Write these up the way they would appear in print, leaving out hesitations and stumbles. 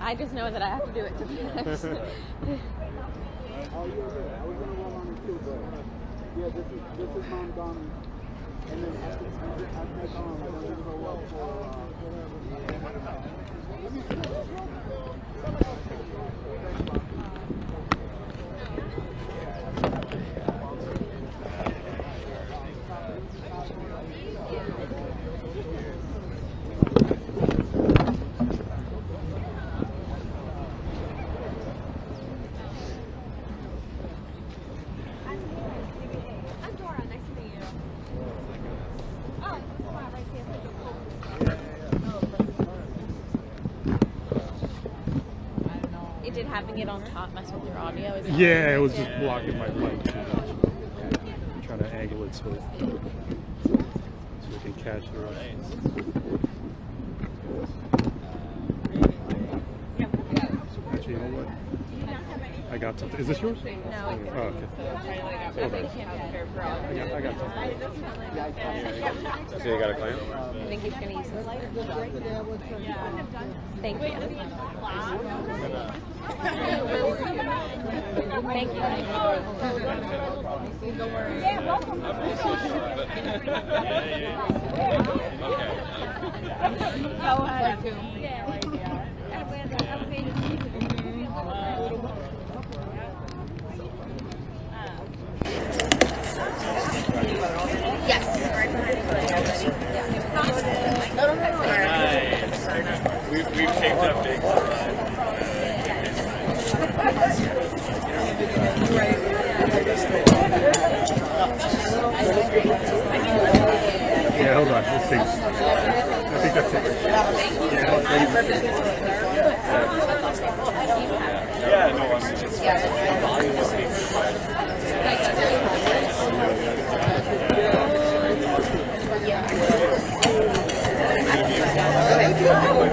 I just know that I have to do it to be honest. Oh, yeah. I was gonna run on it too, but yeah, this is Mamdani. And then I think I'm gonna go up for let me Did having it on top mess with your audio? Yeah, it was just blocking my mic too much. I'm trying to angle it so we can catch the rest. Actually, you know what? I got something. Is this yours? No. Oh, okay. Hold on. I got something. So you got a client? I think he's going to use this lighter. Thank you. Thank you. Yeah, welcome. We've taped up big. Yeah, hold on. Let's see. I think that's it. Yeah, no, I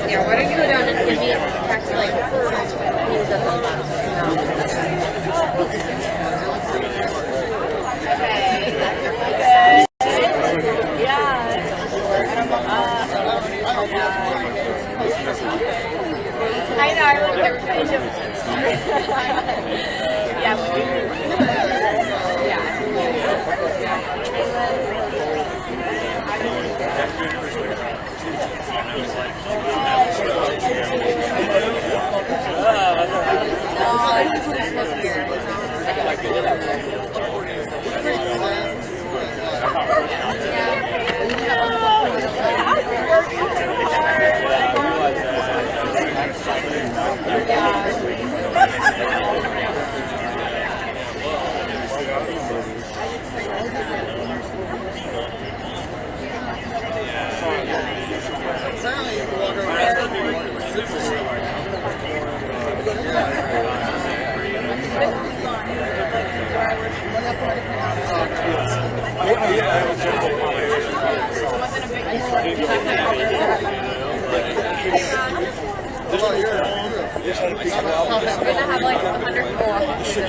Yeah, why don't you go down and give me back to like I know, I like everybody. I'm gonna have like 100 more this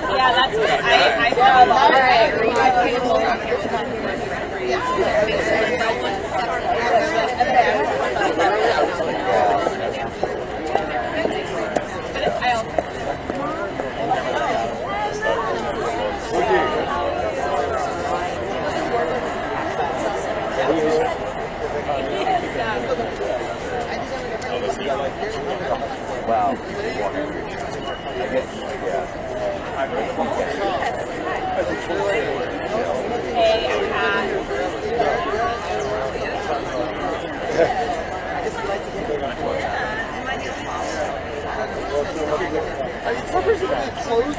Yeah, that's what I thought. All right, wow. Are you close?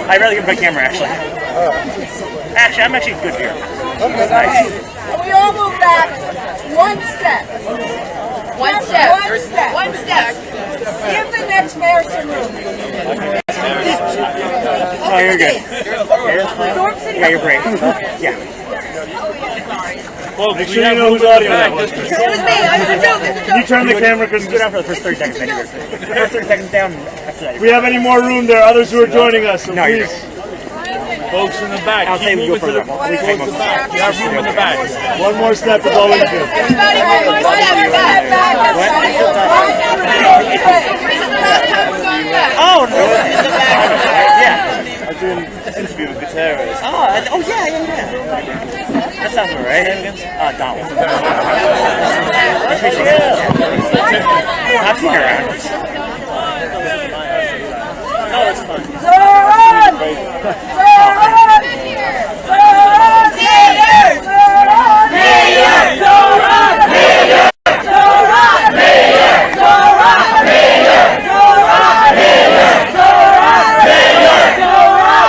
I'd rather get my camera, actually. Actually, I'm actually good here. Okay, nice. We all move back one step. One step. One step. One step. Give the next mayor some room. Oh, you're good. Yeah, you're great. Yeah. Well, make sure you know whose audio that was. It was me. I was a joke. Can you turn the camera? Because Go down for the first 30 seconds. Maybe. First 30 seconds down. After that. we have any more room, there are others who are joining us. So No, you're please. good. Folks in the back, I'll say keep we go moving to further. the back. You have room in the back. One more step is all we do. Everybody, one more step. Back, back. This is the last time we're going back. Oh, no. Yeah. I did an interview with guitarists. Oh, yeah. That sounds all right. Donald. I've seen her around. Oh, it's fun. Zohran! Zohran! Zohran! Mayor! Zohran! Mayor! Zohran! Mayor! Zohran! Mayor! Zohran! Mayor! Zohran! Mayor! Zohran! Mayor! Zohran! Mayor! Zohran!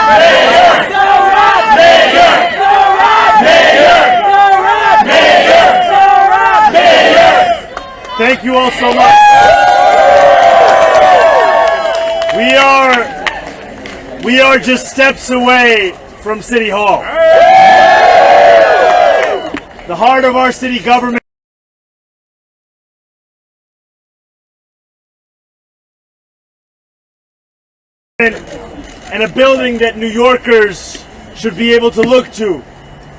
Mayor! Zohran! Mayor! Zohran! Mayor! Zohran! Mayor! Thank you all so much. We are just steps away from City Hall. The heart of our city government. And a building that New Yorkers should be able to look to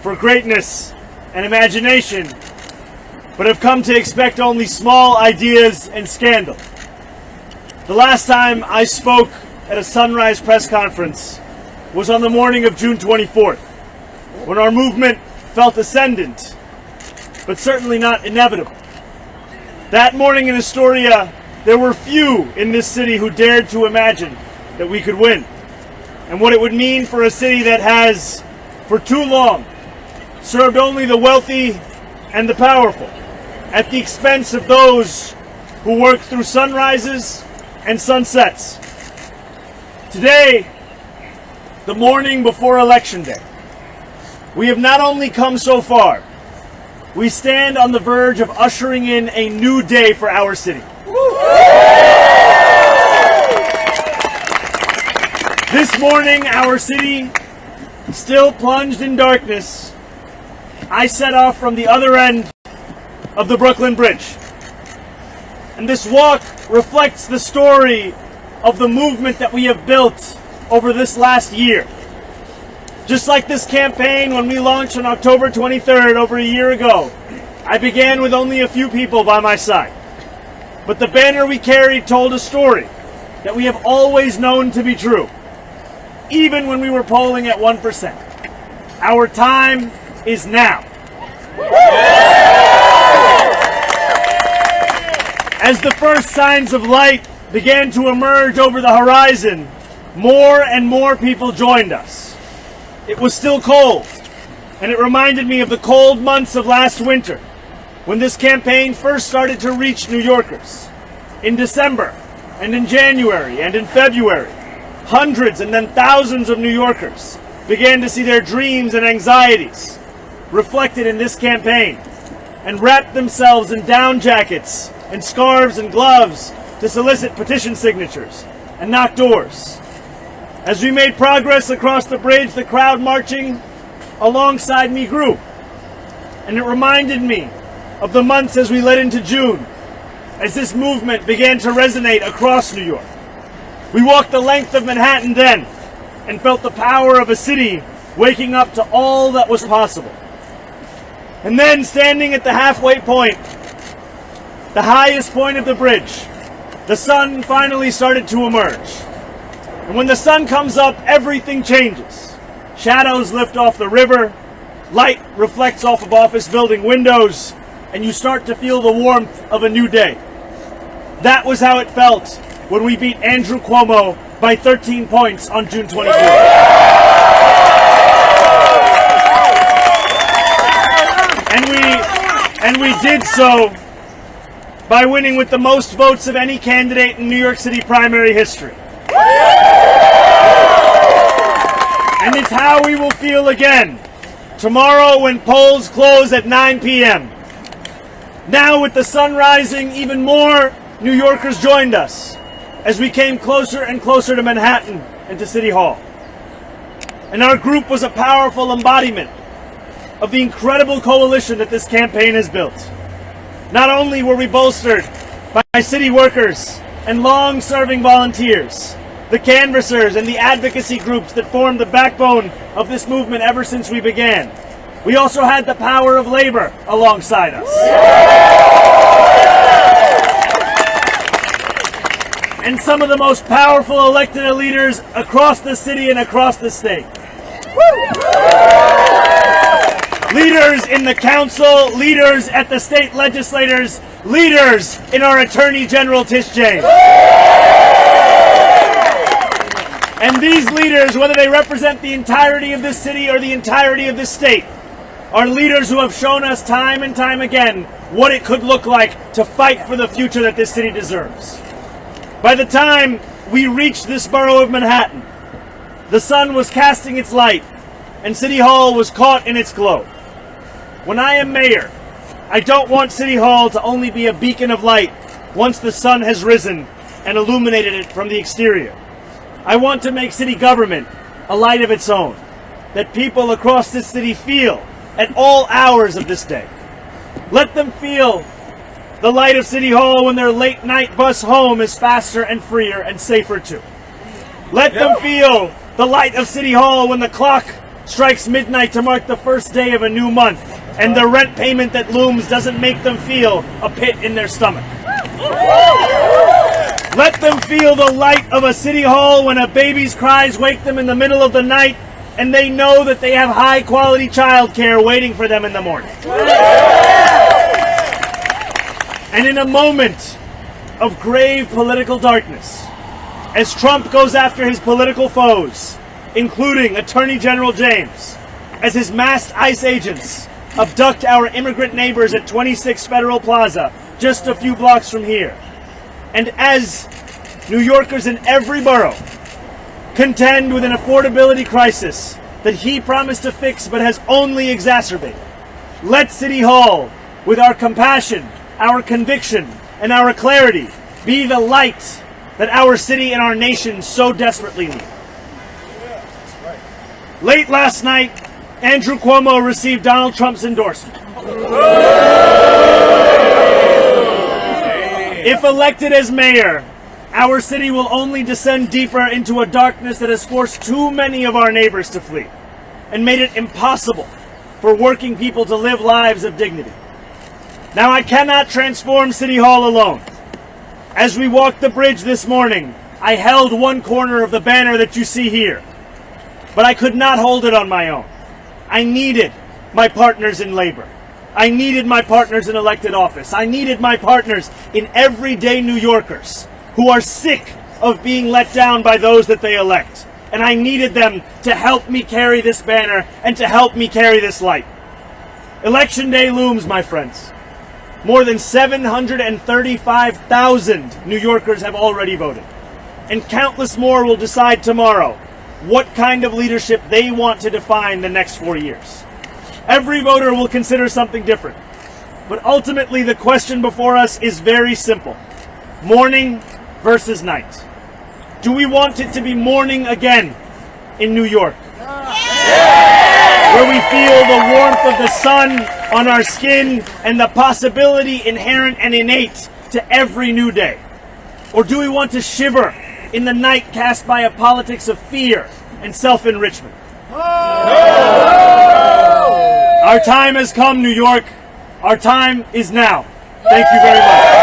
for greatness and imagination, but have come to expect only small ideas and scandal. The last time I spoke at a Sunrise press conference was on the morning of June 24th, when our movement felt ascendant, but certainly not inevitable. That morning in Astoria, there were few in this city who dared to imagine that we could win, and what it would mean for a city that has, for too long, served only the wealthy and the powerful, at the expense of those who work through sunrises and sunsets. Today, the morning before Election Day, we have not only come so far, we stand on the verge of ushering in a new day for our city. This morning, our city, still plunged in darkness, I set off from the other end of the Brooklyn Bridge. And this walk reflects the story of the movement that we have built over this last year. Just like this campaign, when we launched on October 23rd, over a year ago, I began with only a few people by my side. But the banner we carried told a story that we have always known to be true, even when we were polling at 1%. Our time is now. As the first signs of light began to emerge over the horizon, more and more people joined us. It was still cold, and it reminded me of the cold months of last winter, when this campaign first started to reach New Yorkers. In December, and in January, and in February, hundreds and then thousands of New Yorkers began to see their dreams and anxieties reflected in this campaign, and wrapped themselves in down jackets and scarves and gloves to solicit petition signatures and knock doors. As we made progress across the bridge, the crowd marching alongside me grew, and it reminded me of the months as we led into June, as this movement began to resonate across New York. We walked the length of Manhattan then, and felt the power of a city waking up to all that was possible. And then, standing at the halfway point, the highest point of the bridge, the sun finally started to emerge. And when the sun comes up, everything changes. Shadows lift off the river, light reflects off of office building windows, and you start to feel the warmth of a new day. That was how it felt when we beat Andrew Cuomo by 13 points on June 24th. And we did so by winning with the most votes of any candidate in New York City primary history. And it's how we will feel again tomorrow when polls close at 9 p.m. Now, with the sun rising, even more New Yorkers joined us as we came closer and closer to Manhattan and to City Hall. And our group was a powerful embodiment of the incredible coalition that this campaign has built. Not only were we bolstered by city workers and long-serving volunteers, the canvassers and the advocacy groups that formed the backbone of this movement ever since we began, we also had the power of labor alongside us. And some of the most powerful elected leaders across the city and across the state. Leaders in the council, leaders at the state legislators, leaders in our Attorney General Tish James. And these leaders, whether they represent the entirety of this city or the entirety of this state, are leaders who have shown us time and time again what it could look like to fight for the future that this city deserves. By the time we reached this borough of Manhattan, the sun was casting its light and City Hall was caught in its glow. When I am mayor, I don't want City Hall to only be a beacon of light once the sun has risen and illuminated it from the exterior. I want to make city government a light of its own, that people across this city feel at all hours of this day. Let them feel the light of City Hall when their late night bus home is faster and freer and safer too. Let them feel the light of City Hall when the clock strikes midnight to mark the first day of a new month and the rent payment that looms doesn't make them feel a pit in their stomach. Let them feel the light of a City Hall when a baby's cries wake them in the middle of the night and they know that they have high quality childcare waiting for them in the morning. And in a moment of grave political darkness, as Trump goes after his political foes, including Attorney General James, as his masked ICE agents abduct our immigrant neighbors at 26 Federal Plaza, just a few blocks from here, and as New Yorkers in every borough contend with an affordability crisis that he promised to fix but has only exacerbated, let City Hall, with our compassion, our conviction, and our clarity, be the light that our city and our nation so desperately need. Late last night, Andrew Cuomo received Donald Trump's endorsement. If elected as mayor, our city will only descend deeper into a darkness that has forced too many of our neighbors to flee and made it impossible for working people to live lives of dignity. Now, I cannot transform City Hall alone. As we walked the bridge this morning, I held one corner of the banner that you see here, but I could not hold it on my own. I needed my partners in labor. I needed my partners in elected office. I needed my partners in everyday New Yorkers who are sick of being let down by those that they elect. And I needed them to help me carry this banner and to help me carry this light. Election day looms, my friends. More than 735,000 New Yorkers have already voted. And countless more will decide tomorrow what kind of leadership they want to define the next 4 years. Every voter will consider something different. But ultimately, the question before us is very simple. Morning versus night. Do we want it to be morning again in New York? Where we feel the warmth of the sun on our skin and the possibility inherent and innate to every new day? Or do we want to shiver in the night cast by a politics of fear and self-enrichment? Our time has come, New York. Our time is now. Thank you very much.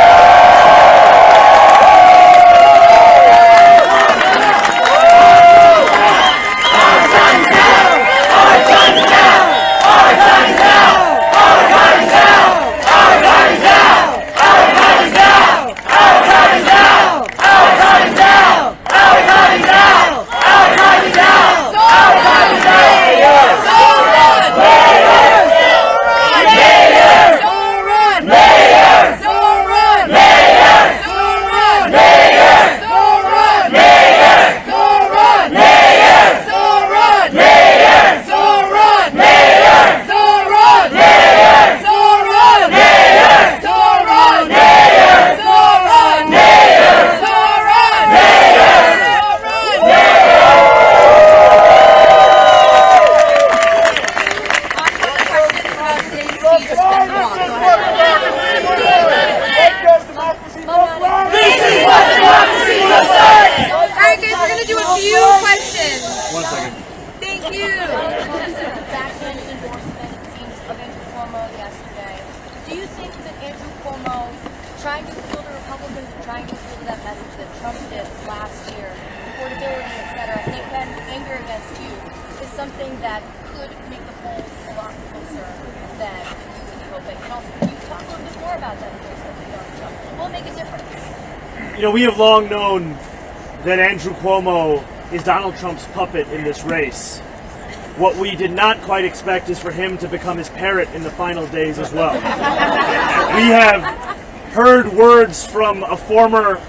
Trying to appeal to Republicans and trying to appeal to that message that Trump did last year, affordability, etc., and then anger against you is something that could make the polls a lot closer than you would be hoping. And also, can you talk a little bit more about that endorsement of Donald Trump? Will it make a difference? You know, we have long known that Andrew Cuomo is Donald Trump's puppet in this race. What we did not quite expect is for him to become his parrot in the final days as well. We have heard words from a former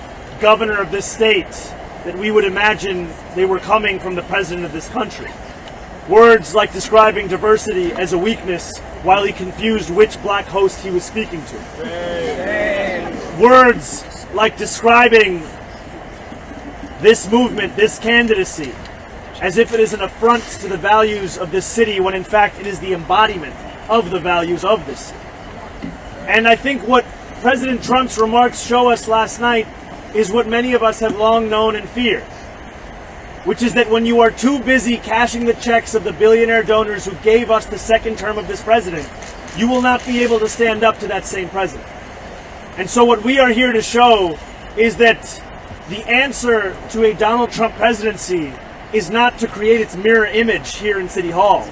governor of this state that we would imagine they were coming from the president of this country. Words like describing diversity as a weakness while he confused which black host he was speaking to. Words like describing this movement, this candidacy, as if it is an affront to the values of this city, when in fact it is the embodiment of the values of this city. And I think what President Trump's remarks show us last night is what many of us have long known and feared, which is that when you are too busy cashing the checks of the billionaire donors who gave us the second term of this president, you will not be able to stand up to that same president. And so what we are here to show is that the answer to a Donald Trump presidency is not to create its mirror image here in City Hall.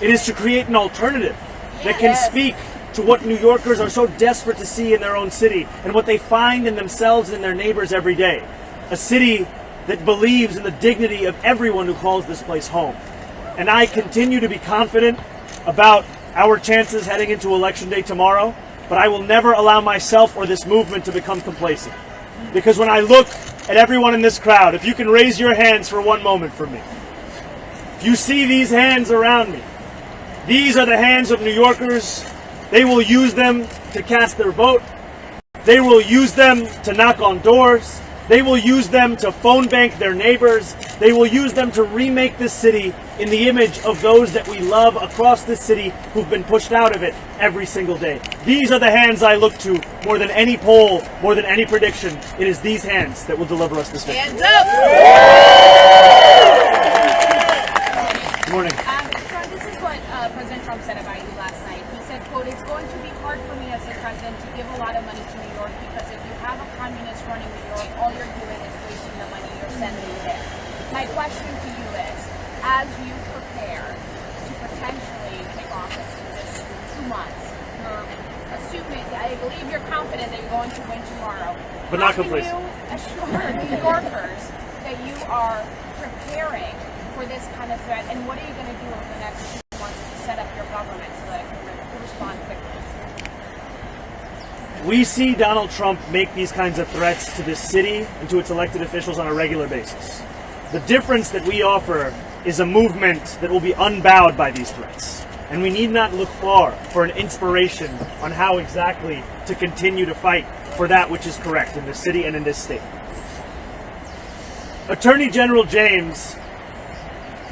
It is to create an alternative that can speak to what New Yorkers are so desperate to see in their own city and what they find in themselves and in their neighbors every day. A city that believes in the dignity of everyone who calls this place home. And I continue to be confident about our chances heading into Election Day tomorrow, but I will never allow myself or this movement to become complacent. Because when I look at everyone in this crowd, if you can raise your hands for one moment for me, if you see these hands around me, these are the hands of New Yorkers. They will use them to cast their vote. They will use them to knock on doors. They will use them to phone bank their neighbors. They will use them to remake this city in the image of those that we love across this city who've been pushed out of it every single day. These are the hands I look to more than any poll, more than any prediction. It is these hands that will deliver us this victory. Hands up! Good morning. So this is what President Trump said about you last night. He said, quote, "It's going to be hard for me as the president to give a lot of money to New York because if you have a communist running New York, all you're doing is wasting the money you're sending there." My question to you is, as you prepare to potentially take office in just 2 months, you're assuming, I believe you're confident that you're going to win tomorrow. But not complacent. How can you assure New Yorkers that you are preparing for this kind of threat, and what are you going to do over the next 2 months to set up your government so that it can respond quickly? We see Donald Trump make these kinds of threats to this city and to its elected officials on a regular basis. The difference that we offer is a movement that will be unbowed by these threats. And we need not look far for an inspiration on how exactly to continue to fight for that which is correct in this city and in this state. Attorney General James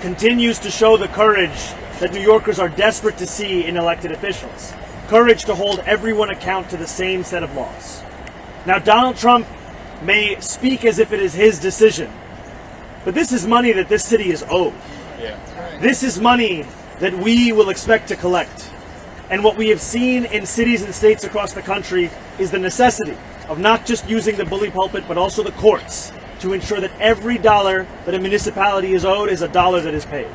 continues to show the courage that New Yorkers are desperate to see in elected officials. Courage to hold everyone account to the same set of laws. Now, Donald Trump may speak as if it is his decision, but this is money that this city is owed. This is money that we will expect to collect. And what we have seen in cities and states across the country is the necessity of not just using the bully pulpit, but also the courts to ensure that every dollar that a municipality is owed is a dollar that is paid.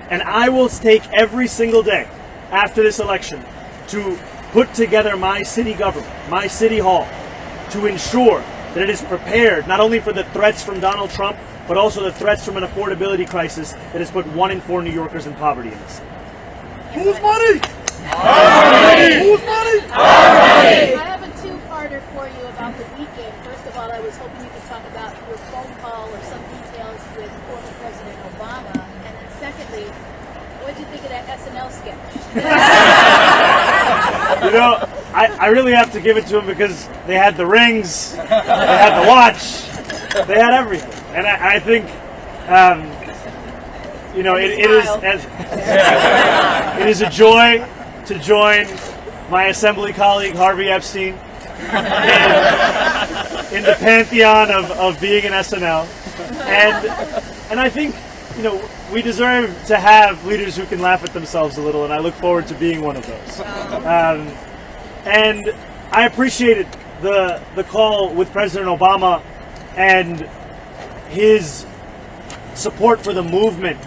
And I will take every single day after this election to put together my city government, my city hall, to ensure that it is prepared not only for the threats from Donald Trump, but also the threats from an affordability crisis that has put 1 in 4 New Yorkers in poverty in this city. Whose money? Our money! Whose money? Our money! I have a two-parter for you about the weekend. First of all, I was hoping you could talk about your phone call or some details with former President Obama. And then secondly, what did you think of that SNL sketch? You know, I really have to give it to them because they had the rings, they had the watch, they had everything. And I think, you know, it is a joy to join my assembly colleague Harvey Epstein in the pantheon of being an SNL. And I think, you know, we deserve to have leaders who can laugh at themselves a little, and I look forward to being one of those. And I appreciated the call with President Obama and his support for the movement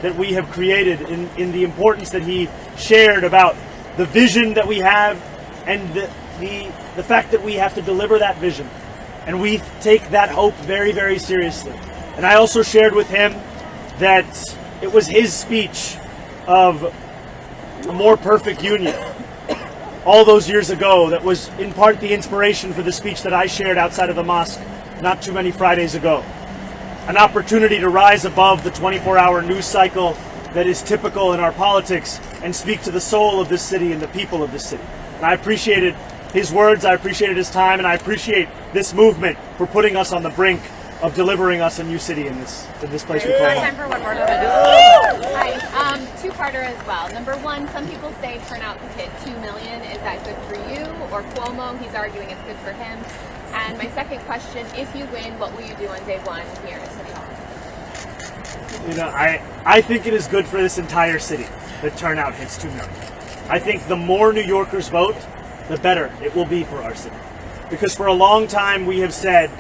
that we have created, in the importance that he shared about the vision that we have and the fact that we have to deliver that vision. And we take that hope very, very seriously. And I also shared with him that it was his speech of a more perfect union all those years ago that was in part the inspiration for the speech that I shared outside of the mosque not too many Fridays ago. An opportunity to rise above the 24-hour news cycle that is typical in our politics and speak to the soul of this city and the people of this city. And I appreciated his words, I appreciated his time, and I appreciate this movement for putting us on the brink of delivering us a new city in this place we call home. Time for one more. Hi, two-parter as well. Number one, some people say turnout could hit 2 million. Is that good for you? Or Cuomo, he's arguing it's good for him. And my second question, if you win, what will you do on day one here at City Hall? You know, I think it is good for this entire city that turnout hits 2 million. I think the more New Yorkers vote, the better it will be for our city. Because for a long time we have said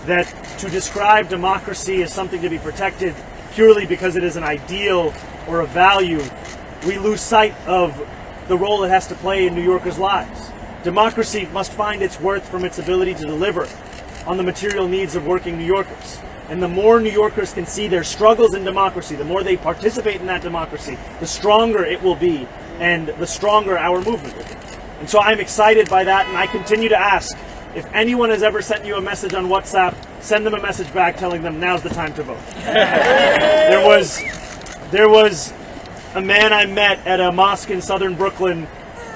that to describe democracy as something to be protected purely because it is an ideal or a value, we lose sight of the role it has to play in New Yorkers' lives. Democracy must find its worth from its ability to deliver on the material needs of working New Yorkers. And the more New Yorkers can see their struggles in democracy, the more they participate in that democracy, the stronger it will be and the stronger our movement will be. And so I'm excited by that, and I continue to ask, if anyone has ever sent you a message on WhatsApp, send them a message back telling them now's the time to vote. There was a man I met at a mosque in southern Brooklyn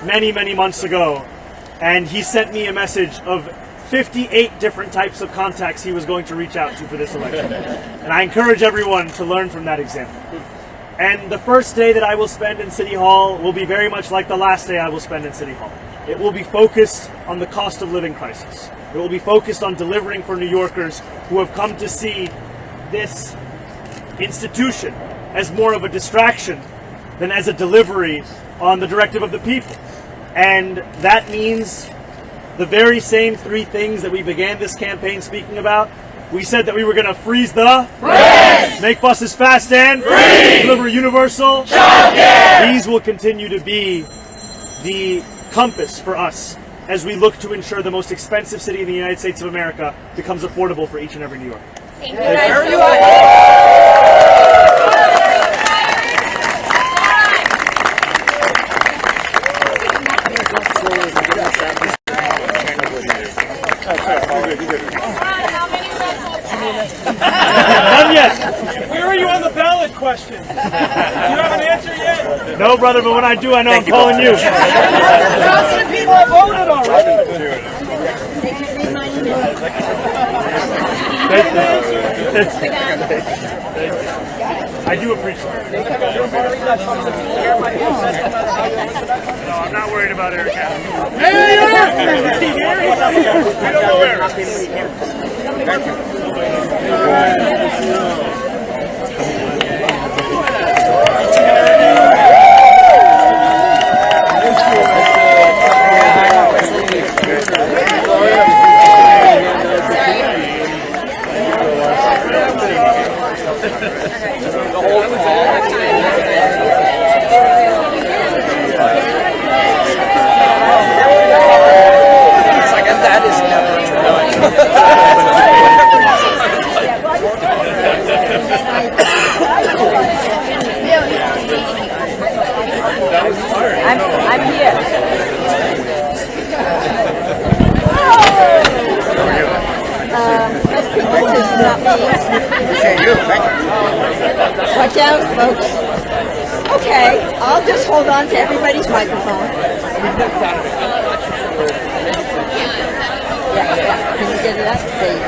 many, many months ago, and he sent me a message of 58 different types of contacts he was going to reach out to for this election. And I encourage everyone to learn from that example. And the first day that I will spend in City Hall will be very much like the last day I will spend in City Hall. It will be focused on the cost of living crisis. It will be focused on delivering for New Yorkers who have come to see this institution as more of a distraction than as a delivery on the directive of the people. And that means the very same three things that we began this campaign speaking about. We said that we were going to freeze the freeze, make buses fast and free, deliver universal childcare. These will continue to be the compass for us as we look to ensure the most expensive city in the United States of America becomes affordable for each and every New Yorker. Thank you guys so much. None yet. Where are you on the ballot question? Do you have an answer yet? No, brother, but when I do, I know I'm calling you. Thousands of people have voted already. I do appreciate it. No, I'm not worried about Eric Adams. Hey, Eric! We don't know Eric. I'm here. Watch out, folks. Okay, I'll just hold on to everybody's microphone. Yeah, can you get it up? There you go.